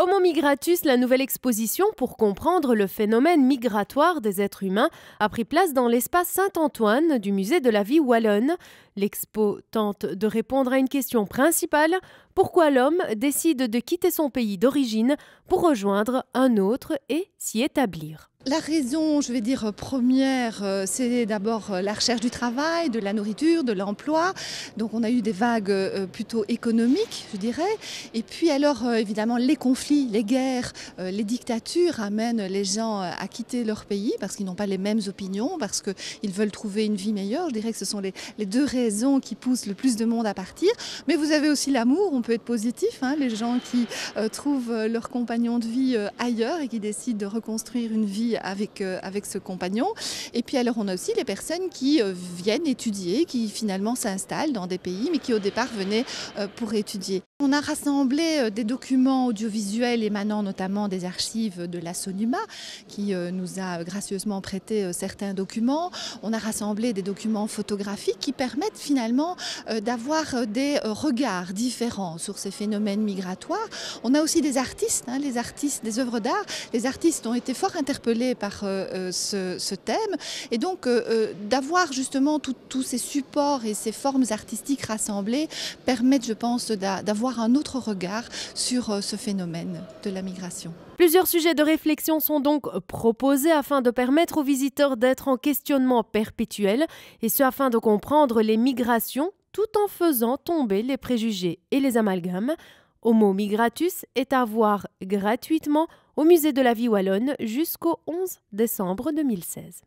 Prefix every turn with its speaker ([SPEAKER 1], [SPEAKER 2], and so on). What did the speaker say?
[SPEAKER 1] Homo migratus, la nouvelle exposition pour comprendre le phénomène migratoire des êtres humains, a pris place dans l'espace Saint-Antoine du musée de la vie wallonne. L'expo tente de répondre à une question principale: pourquoi l'homme décide de quitter son pays d'origine pour rejoindre un autre et s'y établir?
[SPEAKER 2] La raison, je vais dire, première, c'est d'abord la recherche du travail, de la nourriture, de l'emploi. Donc on a eu des vagues plutôt économiques, je dirais. Et puis alors, évidemment, les conflits, les guerres, les dictatures amènent les gens à quitter leur pays parce qu'ils n'ont pas les mêmes opinions, parce qu'ils veulent trouver une vie meilleure. Je dirais que ce sont les deux raisons qui poussent le plus de monde à partir. Mais vous avez aussi l'amour, on peut être positif, hein, les gens qui trouvent leur compagnon de vie ailleurs et qui décident de reconstruire une vie avec ce compagnon. Et puis alors on a aussi les personnes qui viennent étudier, qui finalement s'installent dans des pays mais qui au départ venaient pour étudier. On a rassemblé des documents audiovisuels émanant notamment des archives de la SONUMA qui nous a gracieusement prêté certains documents. On a rassemblé des documents photographiques qui permettent finalement d'avoir des regards différents sur ces phénomènes migratoires. On a aussi des artistes, hein, les artistes des œuvres d'art. Les artistes ont été fort interpellés par ce thème et donc d'avoir justement tous ces supports et ces formes artistiques rassemblées permettent, je pense, d'avoir un autre regard sur ce phénomène de la migration.
[SPEAKER 1] Plusieurs sujets de réflexion sont donc proposés afin de permettre aux visiteurs d'être en questionnement perpétuel, et ce afin de comprendre les migrations tout en faisant tomber les préjugés et les amalgames. Homo migratus est à voir gratuitement au musée de la vie wallonne jusqu'au 11 décembre 2016.